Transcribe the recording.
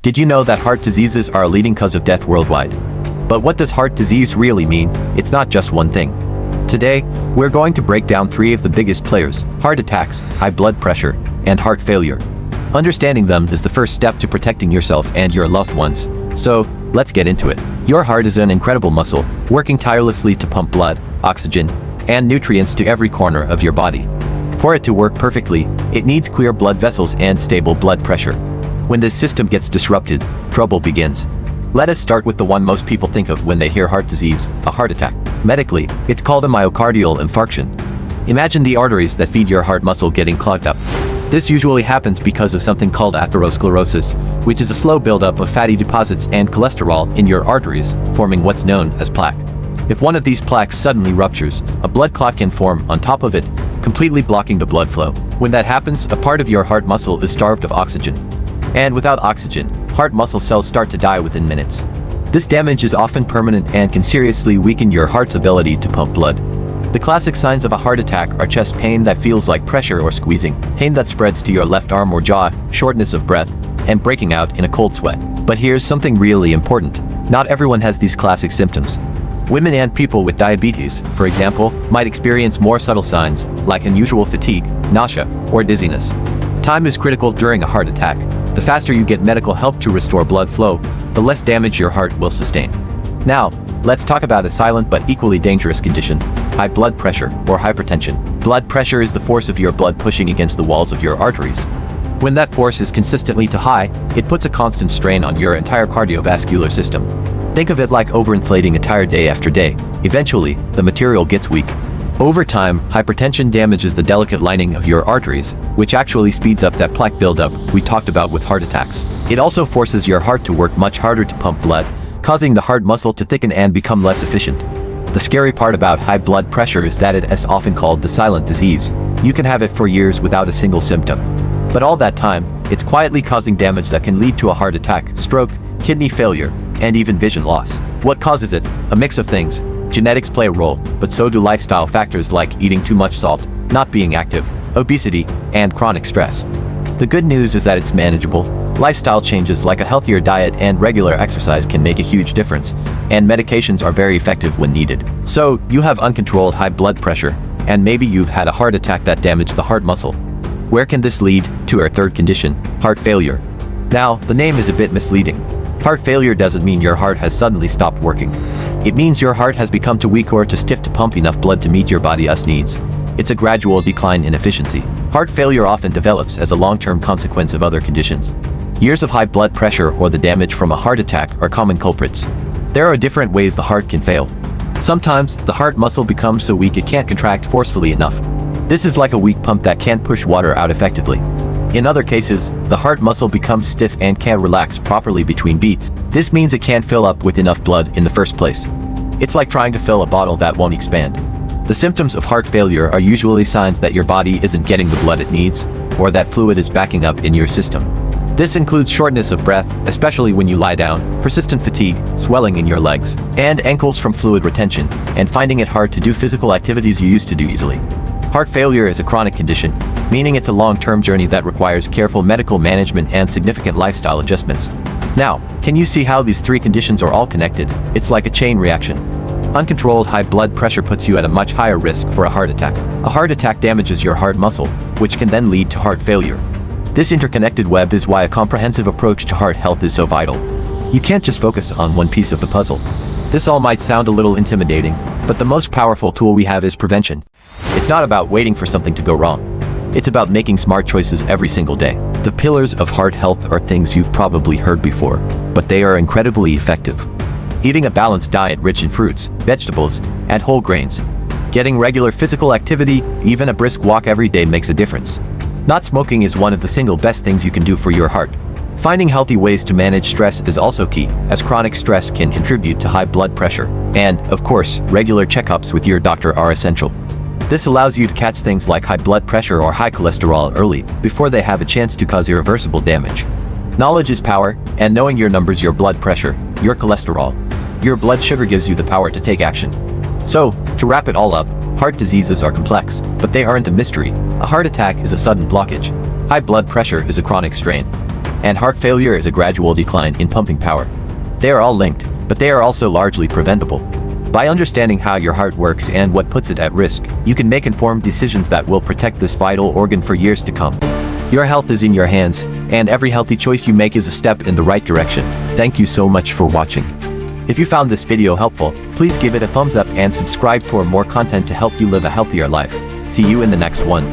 Did you know that heart diseases are a leading cause of death worldwide? But what does heart disease really mean? It's not just one thing. Today, we're going to break down three of the biggest players: heart attacks, high blood pressure, and heart failure. Understanding them is the first step to protecting yourself and your loved ones. So, let's get into it. Your heart is an incredible muscle, working tirelessly to pump blood, oxygen, and nutrients to every corner of your body. For it to work perfectly, it needs clear blood vessels and stable blood pressure. When this system gets disrupted, trouble begins. Let us start with the one most people think of when they hear heart disease: a heart attack. Medically, it's called a myocardial infarction. Imagine the arteries that feed your heart muscle getting clogged up. This usually happens because of something called atherosclerosis, which is a slow buildup of fatty deposits and cholesterol in your arteries, forming what's known as plaque. If one of these plaques suddenly ruptures, a blood clot can form on top of it, completely blocking the blood flow. When that happens, a part of your heart muscle is starved of oxygen. And without oxygen, heart muscle cells start to die within minutes. This damage is often permanent and can seriously weaken your heart's ability to pump blood. The classic signs of a heart attack are chest pain that feels like pressure or squeezing, pain that spreads to your left arm or jaw, shortness of breath, and breaking out in a cold sweat. But here's something really important. Not everyone has these classic symptoms. Women and people with diabetes, for example, might experience more subtle signs, like unusual fatigue, nausea, or dizziness. Time is critical during a heart attack. The faster you get medical help to restore blood flow, the less damage your heart will sustain. Now, let's talk about a silent but equally dangerous condition: high blood pressure or hypertension. Blood pressure is the force of your blood pushing against the walls of your arteries. When that force is consistently too high, it puts a constant strain on your entire cardiovascular system. Think of it like overinflating a tire day after day. Eventually, the material gets weak. Over time, hypertension damages the delicate lining of your arteries, which actually speeds up that plaque buildup we talked about with heart attacks. It also forces your heart to work much harder to pump blood, causing the heart muscle to thicken and become less efficient. The scary part about high blood pressure is that it is often called the silent disease. You can have it for years without a single symptom. But all that time, it's quietly causing damage that can lead to a heart attack, stroke, kidney failure, and even vision loss. What causes it? A mix of things. Genetics play a role, but so do lifestyle factors like eating too much salt, not being active, obesity, and chronic stress. The good news is that it's manageable. Lifestyle changes like a healthier diet and regular exercise can make a huge difference, and medications are very effective when needed. So, you have uncontrolled high blood pressure, and maybe you've had a heart attack that damaged the heart muscle. Where can this lead? To our third condition: heart failure. Now, the name is a bit misleading. Heart failure doesn't mean your heart has suddenly stopped working. It means your heart has become too weak or too stiff to pump enough blood to meet your body's needs. It's a gradual decline in efficiency. Heart failure often develops as a long-term consequence of other conditions. Years of high blood pressure or the damage from a heart attack are common culprits. There are different ways the heart can fail. Sometimes, the heart muscle becomes so weak it can't contract forcefully enough. This is like a weak pump that can't push water out effectively. In other cases, the heart muscle becomes stiff and can't relax properly between beats. This means it can't fill up with enough blood in the first place. It's like trying to fill a bottle that won't expand. The symptoms of heart failure are usually signs that your body isn't getting the blood it needs, or that fluid is backing up in your system. This includes shortness of breath, especially when you lie down, persistent fatigue, swelling in your legs and ankles from fluid retention, and finding it hard to do physical activities you used to do easily. Heart failure is a chronic condition, meaning it's a long-term journey that requires careful medical management and significant lifestyle adjustments. Now, can you see how these three conditions are all connected? It's like a chain reaction. Uncontrolled high blood pressure puts you at a much higher risk for a heart attack. A heart attack damages your heart muscle, which can then lead to heart failure. This interconnected web is why a comprehensive approach to heart health is so vital. You can't just focus on one piece of the puzzle. This all might sound a little intimidating, but the most powerful tool we have is prevention. It's not about waiting for something to go wrong. It's about making smart choices every single day. The pillars of heart health are things you've probably heard before, but they are incredibly effective. Eating a balanced diet rich in fruits, vegetables, and whole grains. Getting regular physical activity, even a brisk walk every day, makes a difference. Not smoking is one of the single best things you can do for your heart. Finding healthy ways to manage stress is also key, as chronic stress can contribute to high blood pressure. And, of course, regular checkups with your doctor are essential. This allows you to catch things like high blood pressure or high cholesterol early, before they have a chance to cause irreversible damage. Knowledge is power, and knowing your numbers, your blood pressure, your cholesterol, your blood sugar gives you the power to take action. So, to wrap it all up, heart diseases are complex, but they aren't a mystery. A heart attack is a sudden blockage. High blood pressure is a chronic strain. and heart failure is a gradual decline in pumping power. They are all linked, but they are also largely preventable. By understanding how your heart works and what puts it at risk, you can make informed decisions that will protect this vital organ for years to come. Your health is in your hands, and every healthy choice you make is a step in the right direction. Thank you so much for watching. If you found this video helpful, please give it a thumbs up and subscribe for more content to help you live a healthier life. See you in the next one.